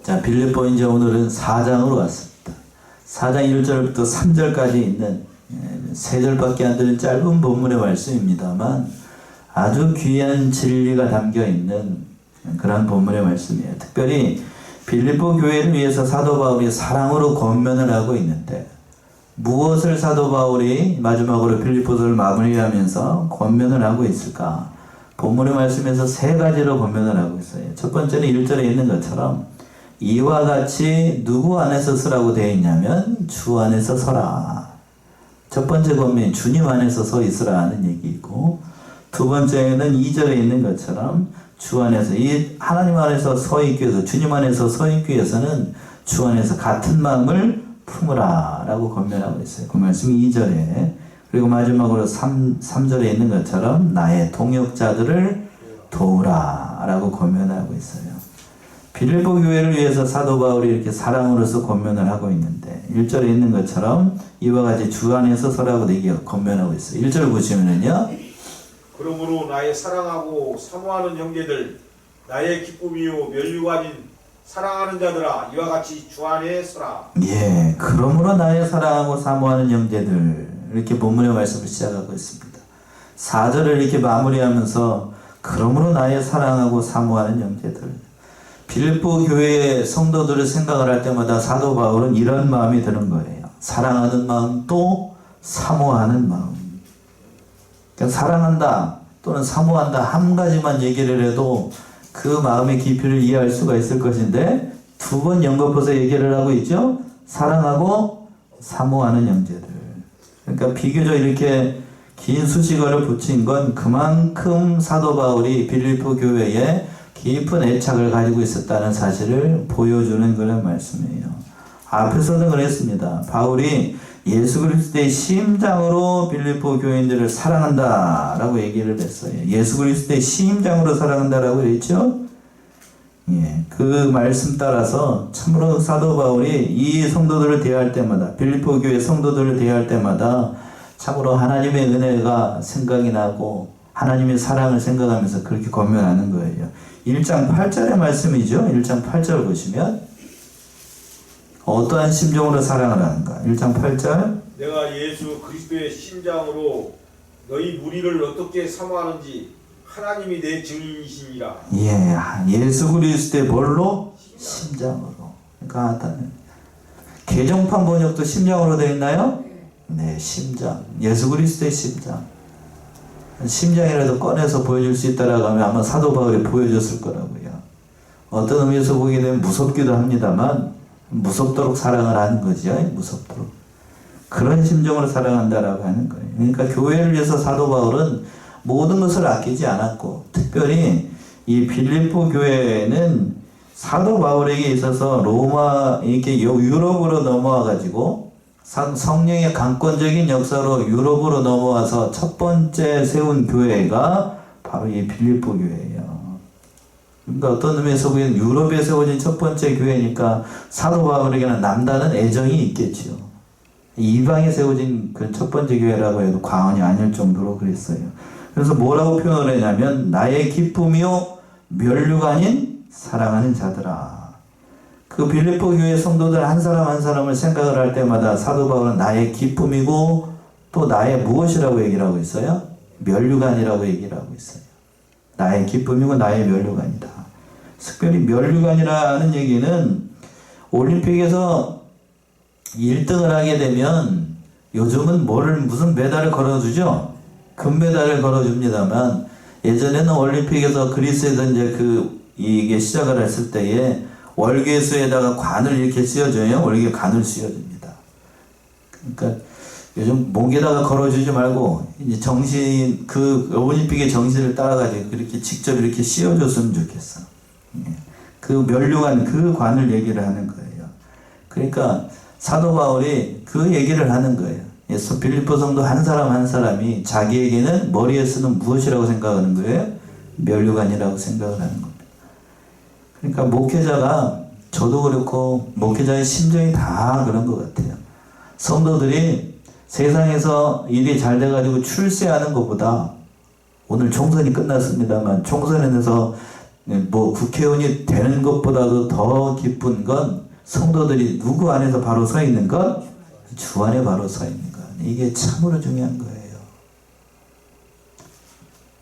자, 빌립보 이제 오늘은 4장으로 왔습니다. 4장 1절부터 3절까지 있는 3절밖에 안 되는 짧은 본문의 말씀입니다만 아주 귀한 진리가 담겨 있는 그런 본문의 말씀이에요. 특별히 빌립보 교회를 위해서 사도 바울이 사랑으로 권면을 하고 있는데 무엇을 사도 바울이 마지막으로 빌립보서를 마무리하면서 권면을 하고 있을까? 본문의 말씀에서 3가지로 권면을 하고 있어요. 첫 번째는 1절에 있는 것처럼 이와 같이 누구 안에서 서라고 되어 있냐면 주 안에서 서라. 첫 번째 권면이 주님 안에서 서 있으라 하는 얘기이고, 두 번째는 2절에 있는 것처럼 주 안에서, 이 하나님 안에서 서 있기 위해서, 주님 안에서 서 있기 위해서는 주 안에서 같은 마음을 품으라 라고 권면하고 있어요. 그 말씀이 2절에. 그리고 마지막으로 3절에 있는 것처럼 나의 동역자들을 도우라 라고 권면하고 있어요. 빌립보 교회를 위해서 사도 바울이 이렇게 사랑으로서 권면을 하고 있는데 1절에 있는 것처럼 이와 같이 주 안에서 서라고 되게 권면하고 있어요. 1절 보시면은요, 그러므로 나의 사랑하고 사모하는 형제들, 나의 기쁨이요 면류관인 사랑하는 자들아, 이와 같이 주 안에 서라. 예, 그러므로 나의 사랑하고 사모하는 형제들, 이렇게 본문의 말씀을 시작하고 있습니다. 4절을 이렇게 마무리하면서 그러므로 나의 사랑하고 사모하는 형제들. 빌립보 교회의 성도들을 생각을 할 때마다 사도 바울은 이런 마음이 드는 거예요. 사랑하는 마음 또 사모하는 마음. 그러니까 사랑한다 또는 사모한다 한 가지만 얘기를 해도 그 마음의 깊이를 이해할 수가 있을 것인데 2번 연거푸서 얘기를 하고 있죠. 사랑하고 사모하는 형제들. 그러니까 비교적 이렇게 긴 수식어를 붙인 건 그만큼 사도 바울이 빌립보 교회에 깊은 애착을 가지고 있었다는 사실을 보여주는 그런 말씀이에요. 앞에서는 그랬습니다. 바울이 예수 그리스도의 심장으로 빌립보 교인들을 사랑한다 라고 얘기를 했어요. 예수 그리스도의 심장으로 사랑한다 라고 그랬죠. 예, 그 말씀 따라서 참으로 사도 바울이 이 성도들을 대할 때마다, 빌립보 교회 성도들을 대할 때마다 참으로 하나님의 은혜가 생각이 나고 하나님의 사랑을 생각하면서 그렇게 권면하는 거예요. 1장 8절의 말씀이죠. 1장 8절 보시면 어떠한 심정으로 사랑을 하는가. 1장 8절, 내가 예수 그리스도의 심장으로 너희 무리를 어떻게 사모하는지 하나님이 내 증인이시니라. 예, 예수 그리스도의 뭘로? 심장으로. 그러니까 개정판 번역도 심장으로 되어 있나요? 네, 심장. 예수 그리스도의 심장. 심장이라도 꺼내서 보여줄 수 있다라고 하면 아마 사도 바울이 보여줬을 거라고요. 어떤 의미에서 보게 되면 무섭기도 합니다만 무섭도록 사랑을 하는 거죠. 무섭도록. 그런 심정으로 사랑한다라고 하는 거예요. 그러니까 교회를 위해서 사도 바울은 모든 것을 아끼지 않았고, 특별히 이 빌립보 교회는 사도 바울에게 있어서 로마, 이렇게 유럽으로 넘어와 가지고 성령의 강권적인 역사로 유럽으로 넘어와서 첫 번째 세운 교회가 바로 이 빌립보 교회예요. 그러니까 어떤 의미에서 보기엔 유럽에 세워진 첫 번째 교회니까 사도 바울에게는 남다른 애정이 있겠죠. 이방에 세워진 그 첫 번째 교회라고 해도 과언이 아닐 정도로 그랬어요. 그래서 뭐라고 표현을 했냐면 나의 기쁨이요 면류관인 사랑하는 자들아. 그 빌립보 교회 성도들 한 사람 한 사람을 생각을 할 때마다 사도 바울은 나의 기쁨이고 또 나의 무엇이라고 얘기를 하고 있어요? 면류관이라고 얘기를 하고 있어요. 나의 기쁨이고 나의 면류관이다. 특별히 면류관이라는 얘기는 올림픽에서 1등을 하게 되면 요즘은 무슨 메달을 걸어주죠? 금메달을 걸어줍니다만 예전에는 올림픽에서 그리스에서 이제 이게 시작을 했을 때에 월계수에다가 관을 이렇게 씌워줘요. 월계 관을 씌워줍니다. 그러니까 요즘 목에다가 걸어주지 말고 이제 그 올림픽의 정신을 따라가지고 그렇게 직접 이렇게 씌워줬으면 좋겠어. 그 면류관, 그 관을 얘기를 하는 거예요. 그러니까 사도 바울이 그 얘기를 하는 거예요. 빌립보 성도 한 사람 한 사람이 자기에게는 머리에 쓰는 무엇이라고 생각하는 거예요? 면류관이라고 생각을 하는 겁니다. 그러니까 목회자가, 저도 그렇고 목회자의 심정이 다 그런 것 같아요. 성도들이 세상에서 일이 잘 돼가지고 출세하는 것보다, 오늘 총선이 끝났습니다만 총선에서 뭐 국회의원이 되는 것보다도 더 기쁜 건 성도들이 누구 안에서 바로 서 있는 것? 주 안에 바로 서 있는 것. 이게 참으로 중요한 거예요.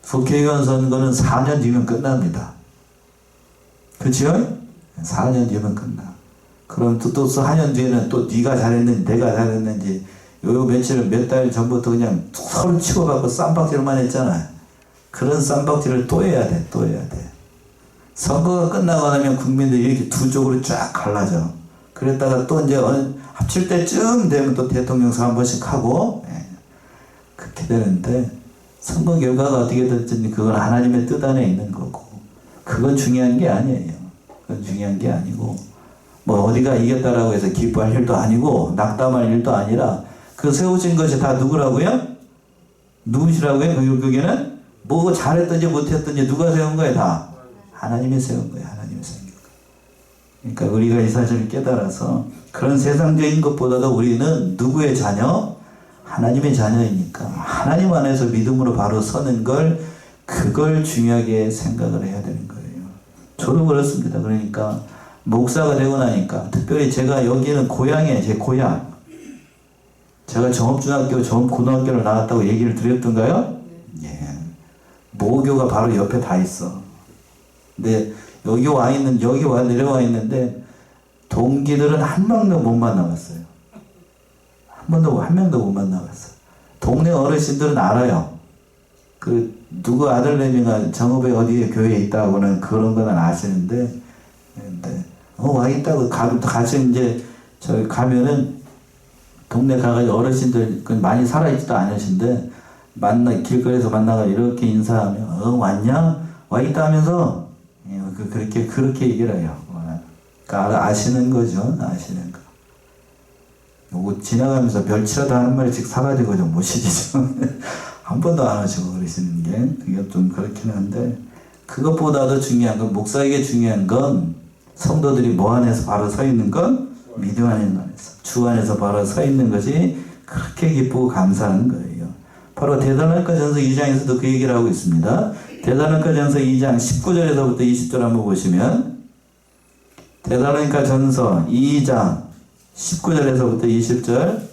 국회의원 선거는 4년 뒤면 끝납니다. 그치요? 4년 뒤면 끝나. 그럼 또 4년 뒤에는 또 네가 잘했는지 내가 잘했는지 요 며칠 몇 달 전부터 그냥 서로 치고받고 쌈박질만 했잖아요. 그런 쌈박질을 또 해야 돼. 또 해야 돼. 선거가 끝나고 나면 국민들이 이렇게 두 쪽으로 쫙 갈라져. 그랬다가 또 이제 합칠 때쯤 되면 또 대통령 선거 한 번씩 하고 그렇게 되는데 선거 결과가 어떻게 될지 그건 하나님의 뜻 안에 있는 거고 그건 중요한 게 아니에요. 그건 중요한 게 아니고 뭐 어디가 이겼다라고 해서 기뻐할 일도 아니고 낙담할 일도 아니라 그 세우신 것이 다 누구라고요? 누구시라고요? 그게는 뭐 잘했든지 못했든지 누가 세운 거예요? 다 하나님이 세운 거예요. 하나님이 세운 거예요. 그러니까 우리가 이 사실을 깨달아서 그런 세상적인 것보다도 우리는 누구의 자녀? 하나님의 자녀이니까 하나님 안에서 믿음으로 바로 서는 걸 그걸 중요하게 생각을 해야 되는 거예요. 저도 그렇습니다. 그러니까 목사가 되고 나니까 특별히 제가 여기는 고향이에요. 제 고향. 제가 정업중학교, 정업고등학교를 나왔다고 얘기를 드렸던가요? 예. 모교가 바로 옆에 다 있어. 근데 여기 내려와 있는데 동기들은 한 명도 못 만나봤어요. 한 명도 못 만나봤어. 동네 어르신들은 알아요. 그 누구 아들내미가 정읍에 어디에 교회에 있다고는 그런 거는 아시는데, 근데 와 있다고 같이 이제 저기 가면은 동네 가가지고 어르신들 많이 살아있지도 않으신데 길거리에서 만나가 이렇게 인사하면 왔냐? 와 있다면서 그렇게 얘기를 해요. 그러니까 아시는 거죠. 아시는 거. 요거 지나가면서 멸치라도 한 마리씩 사가지고 좀 모시죠. 한 번도 안 하시고 그러시는 게 그게 좀 그렇긴 한데 그것보다도 중요한 건 목사에게 중요한 건 성도들이 뭐 안에서 바로 서 있는 건 믿음 안에서 주 안에서 바로 서 있는 것이 그렇게 기쁘고 감사한 거예요. 바로 데살로니가전서 2장에서도 그 얘기를 하고 있습니다. 데살로니가전서 2장 19절에서부터 20절 한번 보시면 데살로니가전서 2장 19절에서부터 20절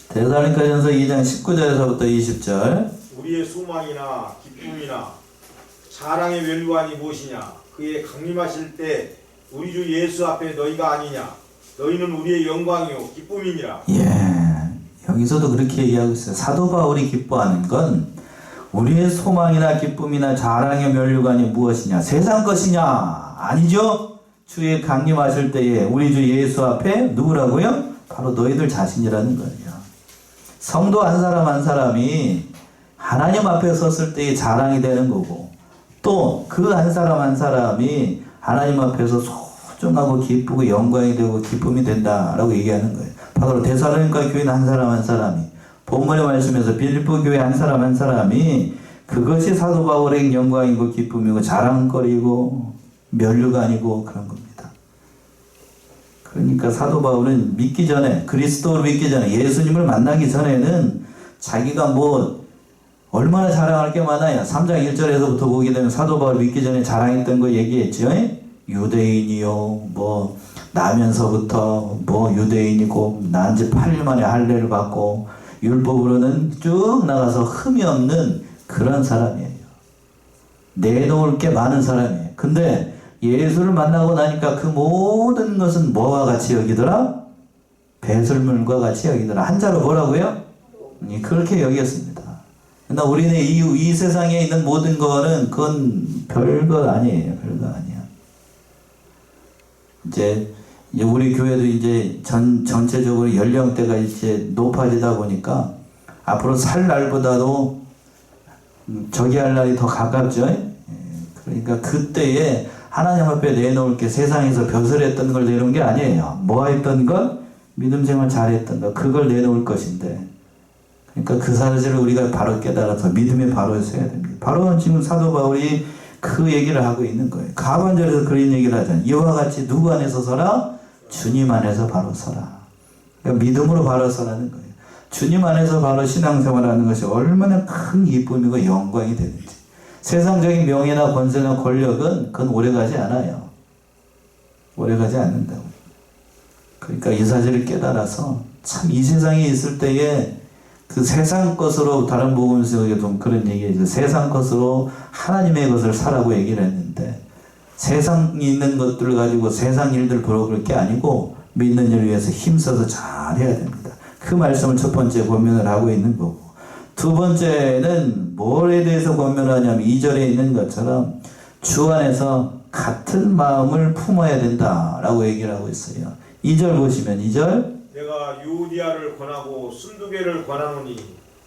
데살로니가전서 2장 19절에서부터 20절 우리의 소망이나 기쁨이나 자랑의 멸류관이 무엇이냐 그의 강림하실 때 우리 주 예수 앞에 너희가 아니냐 너희는 우리의 영광이요 기쁨이니라. 여기서도 그렇게 얘기하고 있어요. 사도 바울이 기뻐하는 건 우리의 소망이나 기쁨이나 자랑의 멸류관이 무엇이냐 세상 것이냐 아니죠. 주의 강림하실 때에 우리 주 예수 앞에 누구라고요? 바로 너희들 자신이라는 거예요. 성도 한 사람 한 사람이 하나님 앞에 섰을 때의 자랑이 되는 거고 또 그 한 사람 한 사람이 하나님 앞에서 소중하고 기쁘고 영광이 되고 기쁨이 된다라고 얘기하는 거예요. 바로 데살로니가 교회는 한 사람 한 사람이 본문의 말씀에서 빌립보 교회 한 사람이 그것이 사도 바울의 영광이고 기쁨이고 자랑거리고 멸류관이고 그런 겁니다. 그러니까 사도 바울은 믿기 전에 그리스도를 믿기 전에 예수님을 만나기 전에는 자기가 뭐 얼마나 자랑할 게 많아요. 3장 1절에서부터 보게 되면 사도 바울 믿기 전에 자랑했던 거 얘기했죠. 유대인이요 뭐 나면서부터 뭐 유대인이고 난 지 8일 만에 할례를 받고 율법으로는 쭉 나가서 흠이 없는 그런 사람이에요. 내놓을 게 많은 사람이에요. 근데 예수를 만나고 나니까 그 모든 것은 뭐와 같이 여기더라? 배설물과 같이 여기더라. 한자로 뭐라고요? 그렇게 여겼습니다. 그러나 우리는 이 세상에 있는 모든 거는 그건 별거 아니에요. 별거 아니야. 이제 우리 교회도 이제 전체적으로 연령대가 이제 높아지다 보니까 앞으로 살 날보다도 저기 할 날이 더 가깝죠. 그러니까 그때에 하나님 앞에 내놓을 게 세상에서 벼슬했던 걸 내놓은 게 아니에요. 뭐 했던 것? 믿음 생활 잘했던 것. 그걸 내놓을 것인데. 그러니까 그 사실을 우리가 바로 깨달아서 믿음에 바로 서야 됩니다. 바로 지금 사도 바울이 그 얘기를 하고 있는 거예요. 가반절에서 그런 얘기를 하잖아요. 이와 같이 누구 안에서 서라? 주님 안에서 바로 서라. 그러니까 믿음으로 바로 서라는 거예요. 주님 안에서 바로 신앙생활하는 것이 얼마나 큰 기쁨이고 영광이 되는지. 세상적인 명예나 권세나 권력은 그건 오래가지 않아요. 오래가지 않는다고. 그러니까 이 사실을 깨달아서 참 이 세상에 있을 때에 그 세상 것으로, 다른 복음에서 좀 그런 얘기해요. 세상 것으로 하나님의 것을 사라고 얘기를 했는데, 세상에 있는 것들을 가지고 세상 일들 보러 그럴 게 아니고 믿는 일을 위해서 힘써서 잘 해야 됩니다. 그 말씀을 첫 번째 권면을 하고 있는 거고, 두 번째는 뭐에 대해서 권면하냐면 2절에 있는 것처럼 주 안에서 같은 마음을 품어야 된다라고 얘기를 하고 있어요. 2절 보시면 2절, 내가 유오디아를 권하고 순두개를 권하노니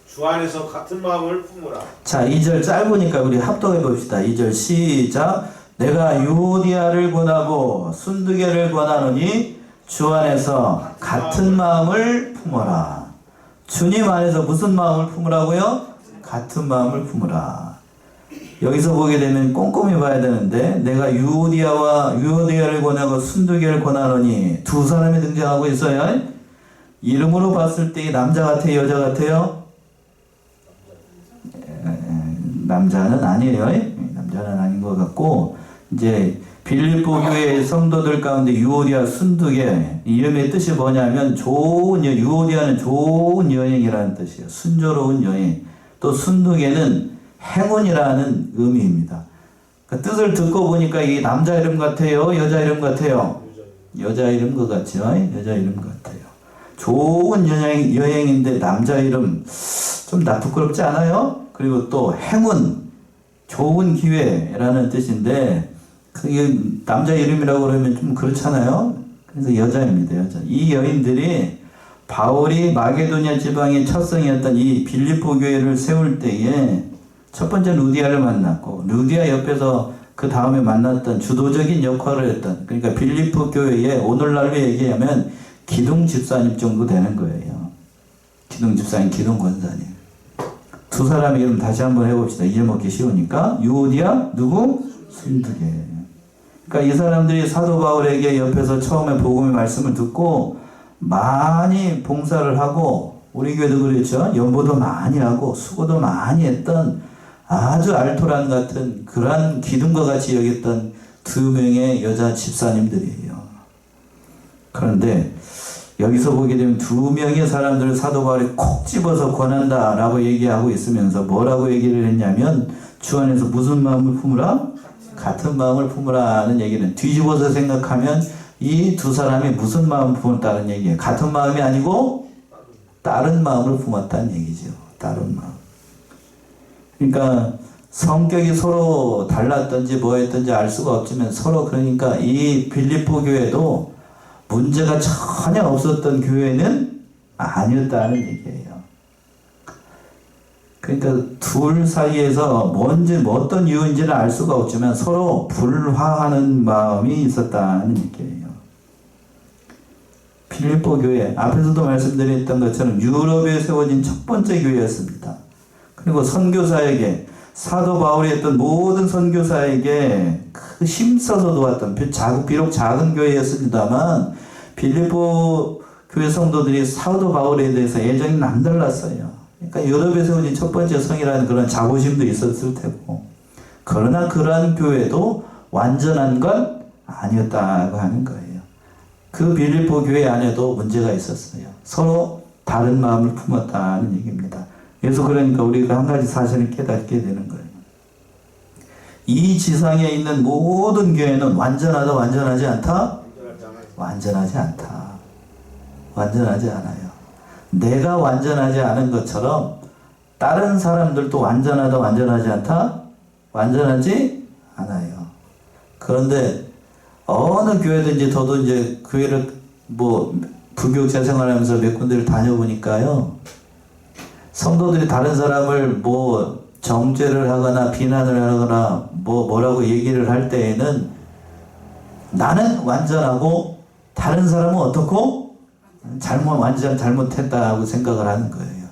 주 안에서 같은 마음을 품으라. 자, 2절 짧으니까 우리 합독해 봅시다. 2절 시작. 내가 유오디아를 권하고 순두개를 권하노니 주 안에서 같은 마음을 품어라. 주님 안에서 무슨 마음을 품으라고요? 같은 마음을 품으라. 여기서 보게 되면 꼼꼼히 봐야 되는데, 내가 유오디아를 권하고 순두개를 권하노니 두 사람이 등장하고 있어요. 이름으로 봤을 때 남자 같아요, 여자 같아요? 남자는 아니에요. 남자는 아닌 것 같고, 이제 빌립보 교회 성도들 가운데 유오디아, 순두개, 이름의 뜻이 뭐냐면 유오디아는 좋은 여행이라는 뜻이에요. 순조로운 여행. 또 순두개는 행운이라는 의미입니다. 그러니까 뜻을 듣고 보니까 이게 남자 이름 같아요, 여자 이름 같아요? 여자 이름 것 같죠? 여자 이름 같아요. 좋은 여행인데 남자 이름 좀 부끄럽지 않아요? 그리고 또 행운, 좋은 기회라는 뜻인데, 그게 남자 이름이라고 그러면 좀 그렇잖아요. 그래서 여자입니다. 여자. 이 여인들이 바울이 마게도냐 지방의 첫 성이었던 이 빌립보 교회를 세울 때에 첫 번째 루디아를 만났고, 루디아 옆에서 그 다음에 만났던 주도적인 역할을 했던, 그러니까 빌립보 교회의 오늘날로 얘기하면 기둥 집사님 정도 되는 거예요. 기둥 집사님, 기둥 권사님. 두 사람의 이름 다시 한번 해봅시다. 잊어먹기 쉬우니까. 유오디아, 누구? 순두개. 그러니까 이 사람들이 사도 바울에게 옆에서 처음에 복음의 말씀을 듣고 많이 봉사를 하고, 우리 교회도 그렇죠. 연보도 많이 하고 수고도 많이 했던 아주 알토란 같은 그러한 기둥과 같이 여겼던 두 명의 여자 집사님들이에요. 그런데 여기서 보게 되면 두 명의 사람들을 사도 바울이 콕 집어서 권한다라고 얘기하고 있으면서 뭐라고 얘기를 했냐면, 주 안에서 무슨 마음을 품으라? 같은 마음을 품으라는 얘기는, 뒤집어서 생각하면 이 두 사람이 무슨 마음을 품었다는 얘기예요. 같은 마음이 아니고 다른 마음을 품었다는 얘기죠. 다른 마음. 그러니까 성격이 서로 달랐던지 뭐였던지 알 수가 없지만 서로, 그러니까 이 빌립보 교회도 문제가 전혀 없었던 교회는 아니었다는 얘기예요. 그러니까 둘 사이에서 뭔지 어떤 이유인지는 알 수가 없지만 서로 불화하는 마음이 있었다는 얘기예요. 빌립보 교회, 앞에서도 말씀드렸던 것처럼 유럽에 세워진 첫 번째 교회였습니다. 그리고 선교사에게, 사도 바울이 했던 모든 선교사에게 그 힘써서 도왔던, 비록 작은 교회였습니다만 빌립보 교회 성도들이 사도 바울에 대해서 애정이 남달랐어요. 그러니까 유럽에 세워진 첫 번째 성이라는 그런 자부심도 있었을 테고, 그러나 그러한 교회도 완전한 건 아니었다고 하는 거예요. 그 빌립보 교회 안에도 문제가 있었어요. 서로 다른 마음을 품었다는 얘기입니다. 그래서 그러니까 우리가 한 가지 사실을 깨닫게 되는 거예요. 이 지상에 있는 모든 교회는 완전하다, 완전하지 않다? 완전하지 않다. 완전하지 않아요. 내가 완전하지 않은 것처럼 다른 사람들도 완전하다, 완전하지 않다? 완전하지 않아요. 그런데 어느 교회든지, 저도 이제 교회를 부교육자 생활하면서 몇 군데를 다녀보니까요, 성도들이 다른 사람을 정죄를 하거나 비난을 하거나 뭐라고 얘기를 할 때에는 나는 완전하고 다른 사람은 어떻고? 완전 잘못했다고 생각을 하는 거예요.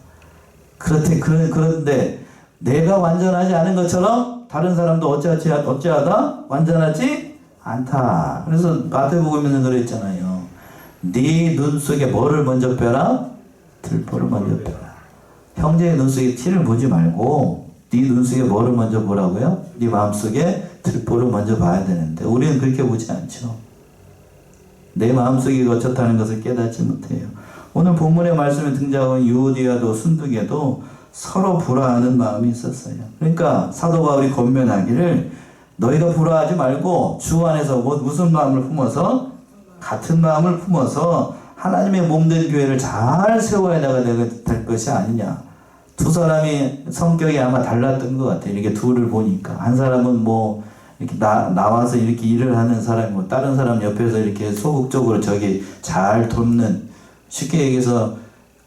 그런데 내가 완전하지 않은 것처럼 다른 사람도 어찌하다? 완전하지 않다. 그래서 마태복음에는 그랬잖아요. 네 눈 속에 뭐를 먼저 빼라? 들보를 먼저 펴라. 형제의 눈 속에 티를 보지 말고 네 눈 속에 뭐를 먼저 보라고요? 네 마음속에 들보를 먼저 봐야 되는데 우리는 그렇게 보지 않죠. 내 마음속이 어떻다는 것을 깨닫지 못해요. 오늘 본문의 말씀에 등장한 유오디아도 순두개도 서로 불화하는 마음이 있었어요. 그러니까 사도 바울이 권면하기를 너희가 불화하지 말고 주 안에서 무슨 마음을 품어서 같은 마음을 품어서 하나님의 몸된 교회를 잘 세워야 될 것이 아니냐. 두 사람이 성격이 아마 달랐던 것 같아요. 이렇게 둘을 보니까 한 사람은 뭐 이렇게 나와서 이렇게 일을 하는 사람이고 다른 사람 옆에서 이렇게 소극적으로 저기 잘 돕는, 쉽게 얘기해서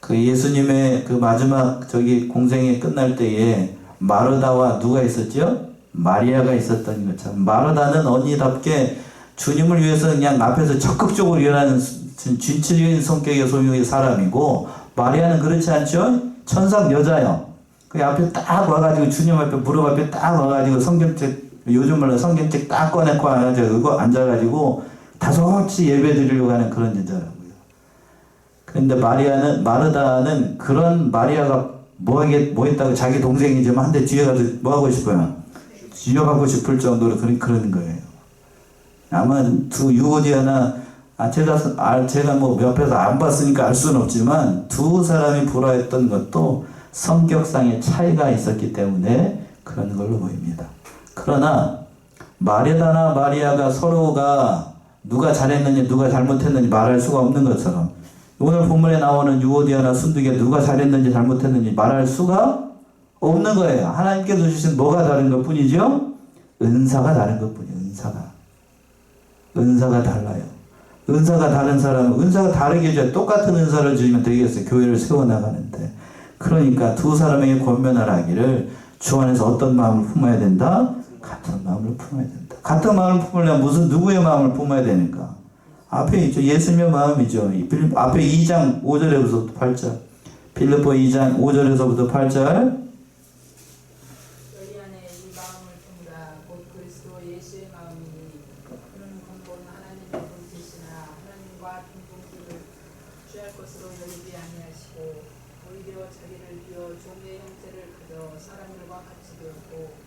그 예수님의 그 마지막 저기 공생이 끝날 때에 마르다와 누가 있었죠? 마리아가 있었던 것처럼 마르다는 언니답게 주님을 위해서 그냥 앞에서 적극적으로 일하는 진취적인 성격의 소유의 사람이고, 마리아는 그렇지 않죠? 천상 여자요. 그 앞에 딱 와가지고 주님 앞에 무릎 앞에 딱 와가지고 성경책, 요즘 말로 성경책 딱 꺼내고 앉아가지고 다소치 예배 드리려고 하는 그런 여자라고요. 그런데 마르다는 그런 마리아가 뭐 했다고 자기 동생이지만 한데 뒤에 가서 뭐 하고 싶어요? 쥐어가고 싶을 정도로 그런 거예요. 아마 두 유오디아나 제가 뭐 옆에서 안 봤으니까 알 수는 없지만 두 사람이 불화했던 것도 성격상의 차이가 있었기 때문에 그런 걸로 보입니다. 그러나 마르다나 마리아가 서로가 누가 잘했는지 누가 잘못했는지 말할 수가 없는 것처럼 오늘 본문에 나오는 유오디아나 순두개 누가 잘했는지 잘못했는지 말할 수가 없는 거예요. 하나님께서 주신 뭐가 다른 것 뿐이죠? 은사가 다른 것 뿐이에요. 은사가 달라요. 은사가 다른 사람은 은사가 다르게 줘야 똑같은 은사를 주면 되겠어요. 교회를 세워나가는데. 그러니까 두 사람에게 권면을 하기를 주 안에서 어떤 마음을 품어야 된다? 같은 마음을 품어야 된다. 같은 마음을 품으려면 누구의 마음을 품어야 되는가? 앞에 있죠. 예수님의 마음이죠. 앞에 2장 5절에서부터 8절. 빌립보 2장 5절에서부터 8절. 너희 안에 이 마음을 품으라. 곧 그리스도 예수의 마음이니 그는 근본 하나님의 본체시나 하나님과 동등기를 취할 것으로 여기지 아니하시고 오히려 자기를 비워 종의 형태를 가져 사람들과 같이 되었고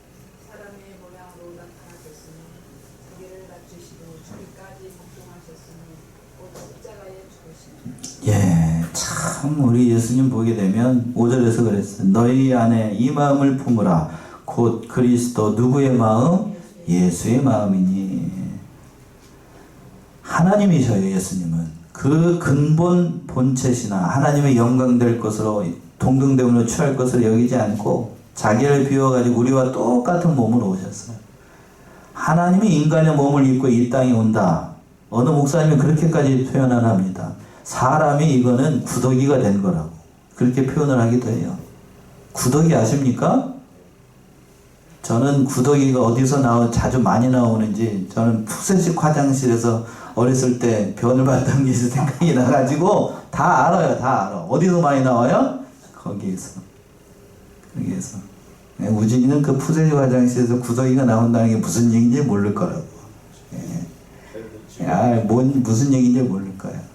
사람의 모양으로 나타나셨으니 자기를 낮추시고 죽기까지 복종하셨으니 곧 십자가에 죽으시니. 예, 참 우리 예수님 보게 되면 5절에서 그랬어요. 너희 안에 이 마음을 품으라. 곧 그리스도 누구의 마음? 예수의 마음이니. 하나님이셔요. 예수님은 그 근본 본체시나 하나님의 영광 될 것으로 동등됨으로 취할 것을 여기지 않고 자기를 비워가지고 우리와 똑같은 몸으로 오셨어요. 하나님이 인간의 몸을 입고 이 땅에 온다. 어느 목사님이 그렇게까지 표현을 합니다. 사람이 이거는 구더기가 된 거라고 그렇게 표현을 하기도 해요. 구더기 아십니까? 저는 구더기가 어디서 자주 많이 나오는지 저는 푸세식 화장실에서 어렸을 때 변을 받던 게 생각이 나가지고 다 알아요. 다 알아. 어디서 많이 나와요? 거기에서. 우진이는 그 푸세식 화장실에서 구더기가 나온다는 게 무슨 얘기인지 모를 거라고. 무슨 얘기인지 모를 거예요.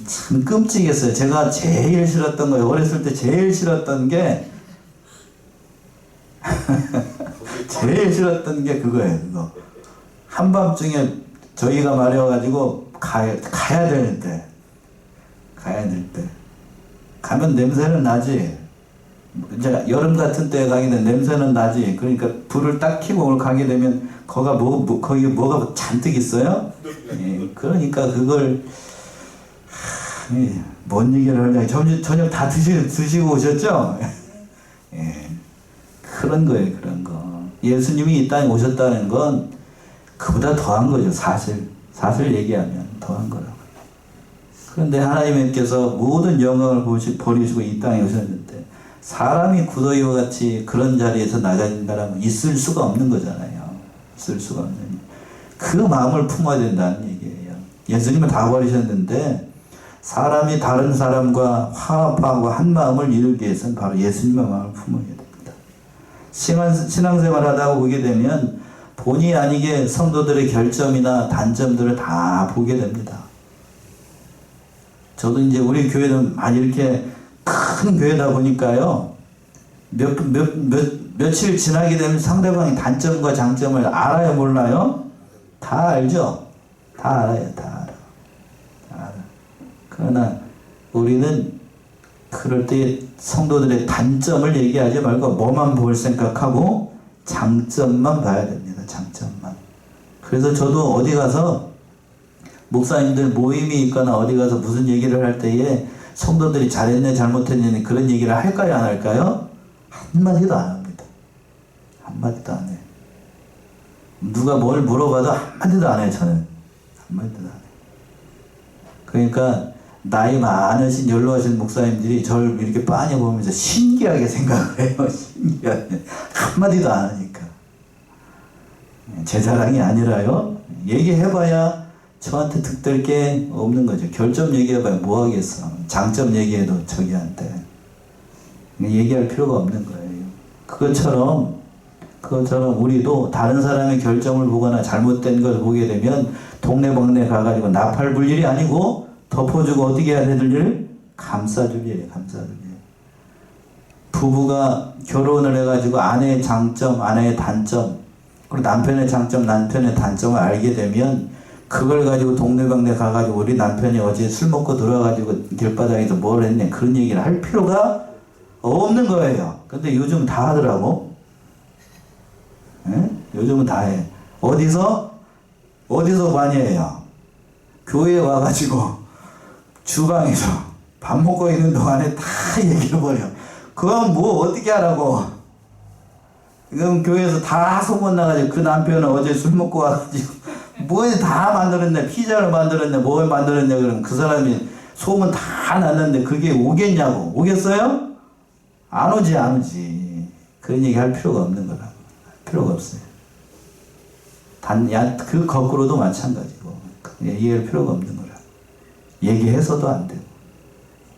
참 끔찍했어요. 제가 제일 싫었던 거예요. 어렸을 때 제일 싫었던 게 제일 싫었던 게 그거예요. 그거. 한밤중에 저희가 마려워가지고 가야 될 때 가면 냄새는 나지. 이제 여름 같은 때 가게 되면 냄새는 나지. 그러니까 불을 딱 켜고 오늘 가게 되면 거기 뭐가 잔뜩 있어요. 예, 그러니까 그걸 뭔 얘기를 하냐. 저녁 다 드시고 오셨죠? 예, 그런 거예요. 그런 거. 예수님이 이 땅에 오셨다는 건 그보다 더한 거죠. 사실 얘기하면 더한 거라고. 그런데 하나님께서 모든 영광을 버리시고 이 땅에 오셨는데 사람이 구더기와 같이 그런 자리에서 낮아진다면 있을 수가 없는 거잖아요. 있을 수가 없는. 그 마음을 품어야 된다는 얘기예요. 예수님은 다 버리셨는데 사람이 다른 사람과 화합하고 한 마음을 이루기 위해서는 바로 예수님의 마음을 품어야 됩니다. 신앙생활 하다가 보게 되면 본의 아니게 성도들의 결점이나 단점들을 다 보게 됩니다. 저도 이제 우리 교회는 많이 이렇게 큰 교회다 보니까요. 며칠 지나게 되면 상대방의 단점과 장점을 알아요, 몰라요? 다 알죠? 다 알아요, 다 알아. 그러나 우리는 그럴 때 성도들의 단점을 얘기하지 말고 뭐만 볼 생각하고 장점만 봐야 됩니다. 장점만. 그래서 저도 어디 가서 목사님들 모임이 있거나 어디 가서 무슨 얘기를 할 때에 성도들이 잘했네 잘못했네 그런 얘기를 할까요 안 할까요? 한마디도 안 합니다. 한마디도 안 해요. 누가 뭘 물어봐도 한마디도 안 해요. 저는 한마디도 안 해요. 그러니까 나이 많으신 연로하신 목사님들이 저를 이렇게 빤히 보면서 신기하게 생각을 해요. 신기하게. 한마디도 안 하니까. 제 자랑이 아니라요. 얘기해봐야 저한테 득될 게 없는 거죠. 결점 얘기해봐야 뭐 하겠어. 장점 얘기해도 저기한테. 얘기할 필요가 없는 거예요. 그것처럼 우리도 다른 사람의 결점을 보거나 잘못된 걸 보게 되면 동네방네 가가지고 나팔 일이 아니고 덮어주고 어떻게 해야 될 일? 감싸줄 일이에요. 감싸줄 일. 부부가 결혼을 해가지고 아내의 장점, 아내의 단점, 그리고 남편의 장점, 남편의 단점을 알게 되면 그걸 가지고 동네방네 가가지고 우리 남편이 어제 술 먹고 들어와가지고 길바닥에서 뭘 했네 그런 얘기를 할 필요가 없는 거예요. 근데 요즘 다 하더라고. 예? 요즘은 다 해. 어디서 많이 해요? 교회에 와가지고 주방에서 밥 먹고 있는 동안에 다 얘기해버려. 그건 뭐 어떻게 하라고. 그럼 교회에서 다 소문나가지고 그 남편은 어제 술 먹고 와가지고 뭐 다 만들었네. 피자를 만들었네. 뭘 만들었네. 그러면 그 사람이 소문 다 났는데 그게 오겠냐고. 오겠어요? 안 오지. 그런 얘기 할 필요가 없는 거라. 할 필요가 없어요. 그 거꾸로도 마찬가지고. 얘기할 필요가 없는 거라. 얘기해서도 안 되고.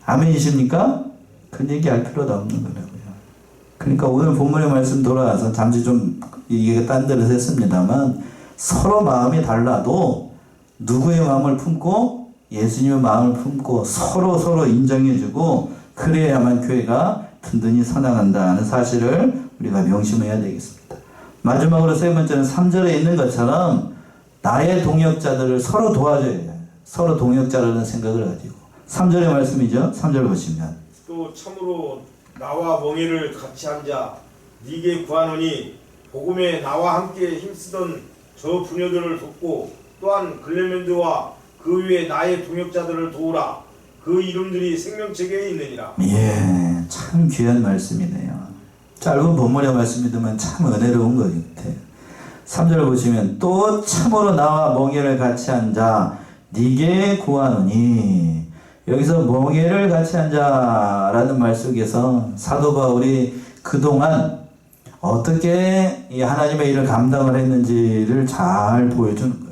아멘이십니까? 그런 얘기할 필요도 없는 거라고요. 그러니까 오늘 본문의 말씀 돌아와서 잠시 좀 이게 딴 데로 했습니다만 서로 마음이 달라도 누구의 마음을 품고 예수님의 마음을 품고 서로 인정해주고 그래야만 교회가 든든히 서나간다는 사실을 우리가 명심해야 되겠습니다. 마지막으로 세 번째는 3절에 있는 것처럼 나의 동역자들을 서로 도와줘야 해요. 서로 동역자라는 생각을 가지고 3절의 말씀이죠. 3절 보시면 또 참으로 나와 멍에를 같이 앉아 네게 구하노니 복음에 나와 함께 힘쓰던 저 부녀들을 돕고 또한 글레멘드와 그 위에 나의 동역자들을 도우라. 그 이름들이 생명책에 있느니라. 예, 참 귀한 말씀이네요. 짧은 본문의 말씀이지만 참 은혜로운 것 같아요. 3절 보시면 또 참으로 나와 멍에를 같이 앉아 네게 구하노니 여기서 멍에를 같이 앉아라는 말 속에서 사도 바울이 그동안 어떻게 이 하나님의 일을 감당을 했는지를 잘 보여주는 거예요.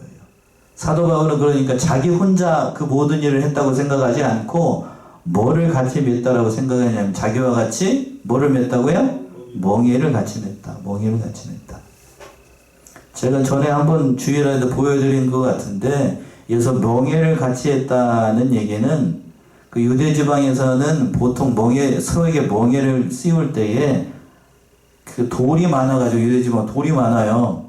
사도 바울은 그러니까 자기 혼자 그 모든 일을 했다고 생각하지 않고 뭐를 같이 맺다라고 생각하냐면 자기와 같이 뭐를 맺다고요? 멍에를 같이 맺다. 멍에를 같이 맺다. 제가 전에 한번 주일에도 보여드린 것 같은데 여기서 멍에를 같이 했다는 얘기는 그 유대 지방에서는 보통 서로에게 멍에를 씌울 때에 그 돌이 많아가지고 유대 지방 돌이 많아요.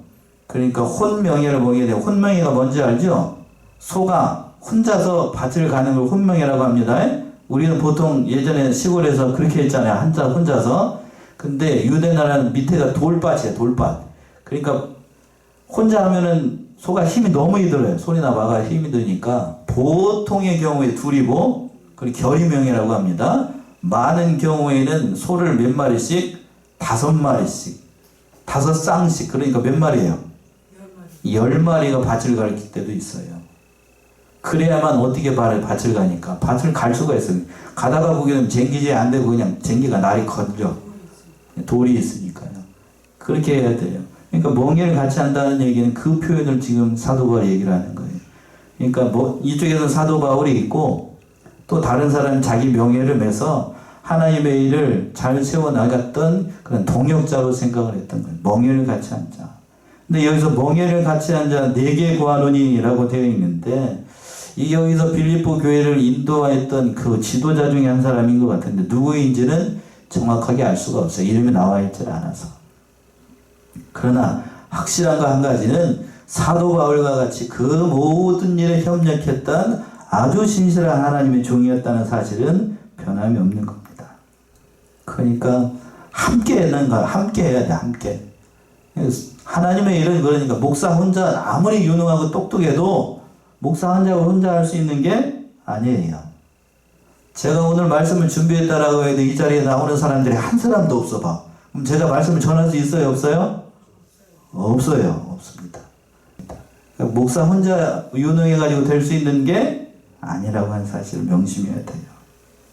그러니까 혼명예를 보게 돼요. 혼명예가 뭔지 알죠? 소가 혼자서 밭을 가는 걸 혼명예라고 합니다. 우리는 보통 예전에 시골에서 그렇게 했잖아요. 혼자서. 근데 유대 나라는 밑에가 돌밭이에요. 돌밭. 그러니까 혼자 하면은 소가 힘이 너무 들어요. 소리나 마가 힘이 드니까 보통의 경우에 둘이고 그리고 결의명이라고 합니다. 많은 경우에는 소를 몇 마리씩 5마리씩 5쌍씩 그러니까 몇 마리예요? 10마리가 밭을 갈 때도 있어요. 그래야만 어떻게 밭을 가니까 밭을 갈 수가 있어요. 가다가 보기에는 쟁기제 안 되고 그냥 쟁기가 날이 건져 돌이 있으니까요. 그렇게 해야 돼요. 그러니까 멍에를 같이 한다는 얘기는 그 표현을 지금 사도 바울이 얘기를 하는 거예요. 그러니까 뭐 이쪽에서는 사도 바울이 있고 또 다른 사람은 자기 명예를 매서 하나님의 일을 잘 세워나갔던 그런 동역자로 생각을 했던 거예요. 멍에를 같이 앉아. 근데 여기서 멍에를 같이 앉아 네게 구하노니 라고 되어 있는데 이 여기서 빌립보 교회를 인도했던 그 지도자 중에 한 사람인 것 같은데 누구인지는 정확하게 알 수가 없어요. 이름이 나와 있질 않아서. 그러나 확실한 거 한 가지는 사도 바울과 같이 그 모든 일에 협력했던 아주 신실한 하나님의 종이었다는 사실은 변함이 없는 겁니다. 그러니까 함께 해야 돼, 함께. 하나님의 일은 그러니까 목사 혼자 아무리 유능하고 똑똑해도 목사 혼자 할 수 있는 게 아니에요. 제가 오늘 말씀을 준비했다라고 해도 이 자리에 나오는 사람들이 한 사람도 없어 봐. 그럼 제가 말씀을 전할 수 있어요, 없어요? 없어요, 없습니다. 목사 혼자 유능해가지고 될 수 있는 게 아니라고 하는 사실을 명심해야 돼요.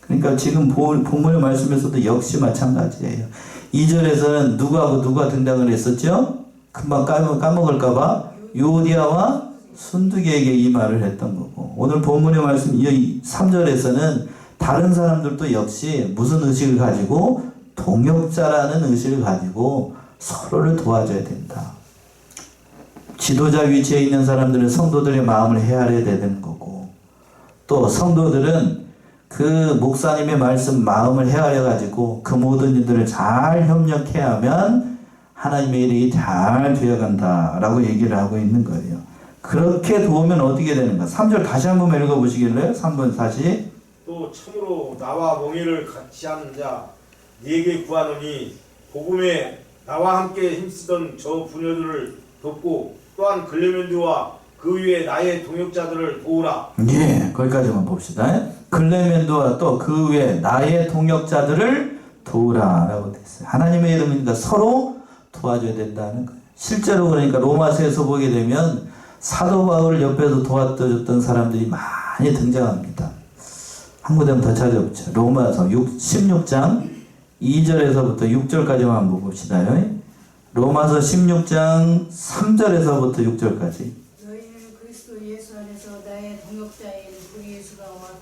그러니까 지금 본문의 말씀에서도 역시 마찬가지예요. 2절에서는 누구하고 누가 등장을 했었죠? 금방 까먹을까봐 요디아와 순두개에게 이 말을 했던 거고, 오늘 본문의 말씀 3절에서는 다른 사람들도 역시 무슨 의식을 가지고 동역자라는 의식을 가지고 서로를 도와줘야 된다. 지도자 위치에 있는 사람들은 성도들의 마음을 헤아려야 되는 거고, 또 성도들은 그 목사님의 말씀 마음을 헤아려 가지고 그 모든 일들을 잘 협력해야 하면 하나님의 일이 잘 되어간다 라고 얘기를 하고 있는 거예요. 그렇게 도우면 어떻게 되는가? 3절 다시 한번 읽어보시길래요. 3번 다시. 또 참으로 나와 멍에를 같이 하는 자 네게 구하노니 복음에 나와 함께 힘쓰던 저 부녀들을 돕고 또한 클레멘드와 그 위에 나의 동역자들을 도우라. 예, 거기까지만 봅시다. 클레멘드와 또 그 위에 나의 동역자들을 도우라 라고 됐어요. 하나님의 이름이니까 서로 도와줘야 된다는 거예요. 실제로 그러니까 로마서에서 보게 되면 사도 바울을 옆에서 도와줬던 사람들이 많이 등장합니다. 한 군데만 더 찾아보죠. 로마서 16장 2절에서부터 6절까지만 한번 봅시다. 로마서 16장 3절에서부터 6절까지. 너희는 그리스도 예수 안에서 나의 동역자인 브리스가와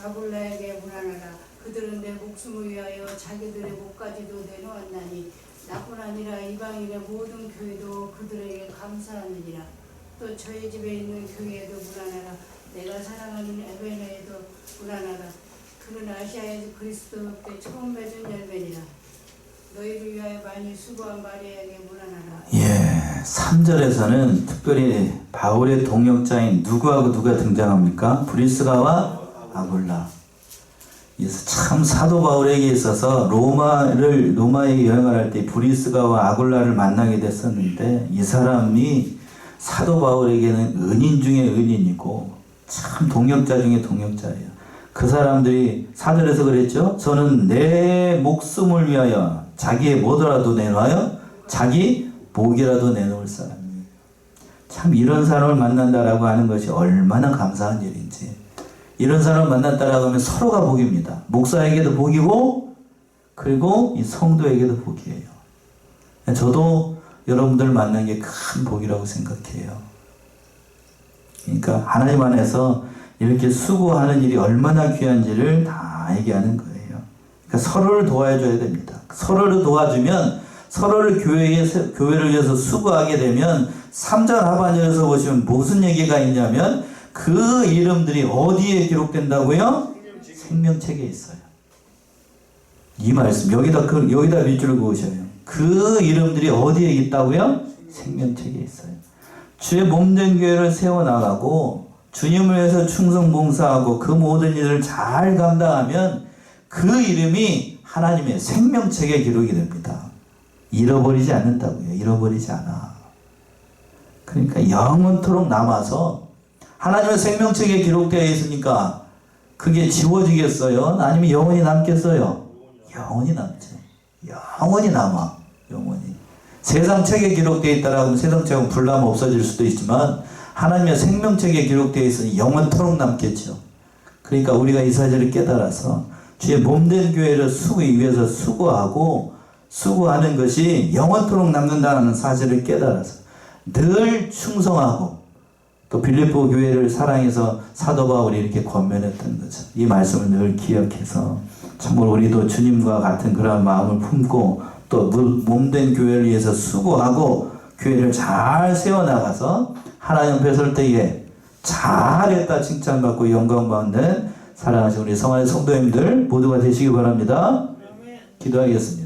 아굴라에게 문안하라. 그들은 내 목숨을 위하여 자기들의 목까지도 내놓았나니 나뿐 아니라 이방인의 모든 교회도 그들에게 감사하느니라. 또 저희 집에 있는 교회에도 문안하라. 내가 사랑하는 에베네에도 문안하라. 그는 아시아에서 그리스도 때 처음 맺은 열매니라. 너희를 위하여 많이 수고한 마리아에게 문안하라. 예, 3절에서는 특별히 바울의 동역자인 누구하고 누가 등장합니까? 브리스가와 아굴라. 그래서 참 사도 바울에게 있어서 로마에 여행을 할 때 브리스가와 아굴라를 만나게 됐었는데, 이 사람이 사도 바울에게는 은인 중에 은인이고 참 동역자 중에 동역자예요. 그 사람들이 4절에서 그랬죠. 저는 내 목숨을 위하여 자기의 뭐더라도 내놔요. 자기 목이라도 내놓을 사람이에요. 참 이런 사람을 만난다라고 하는 것이 얼마나 감사한 일인지. 이런 사람을 만났다라고 하면 서로가 복입니다. 목사에게도 복이고 그리고 이 성도에게도 복이에요. 저도 여러분들 만난 게 큰 복이라고 생각해요. 그러니까 하나님 안에서 이렇게 수고하는 일이 얼마나 귀한지를 다 얘기하는 거예요. 그러니까 서로를 도와줘야 됩니다. 서로를 도와주면 서로를 교회를 위해서 수고하게 되면 3절 하반절에서 보시면 무슨 얘기가 있냐면 그 이름들이 어디에 기록된다고요? 생명책에 있어요. 이 말씀 여기다 밑줄을 그으셔요. 그 이름들이 어디에 있다고요? 생명책에 있어요. 주의 몸된 교회를 세워나가고 주님을 위해서 충성 봉사하고 그 모든 일을 잘 감당하면 그 이름이 하나님의 생명책에 기록이 됩니다. 잃어버리지 않는다고요. 잃어버리지 않아. 그러니까 영원토록 남아서 하나님의 생명책에 기록되어 있으니까 그게 지워지겠어요? 아니면 영원히 남겠어요? 영원히 남죠. 영원히 남아. 영원히. 세상 책에 기록되어 있다라고 하면 세상 책은 불나면 없어질 수도 있지만 하나님의 생명책에 기록되어 있으니 영원토록 남겠죠. 그러니까 우리가 이 사실을 깨달아서 주의 몸된 교회를 위해서 수고하는 것이 영원토록 남는다는 사실을 깨달아서 늘 충성하고 또 빌립보 교회를 사랑해서 사도 바울이 이렇게 권면했던 거죠. 이 말씀을 늘 기억해서 참으로 우리도 주님과 같은 그런 마음을 품고 또 몸된 교회를 위해서 수고하고 교회를 잘 세워나가서 하나님 앞에 설 때에 잘했다 칭찬받고 영광받는 사랑하신 우리 성화의 성도님들 모두가 되시기 바랍니다. 기도하겠습니다.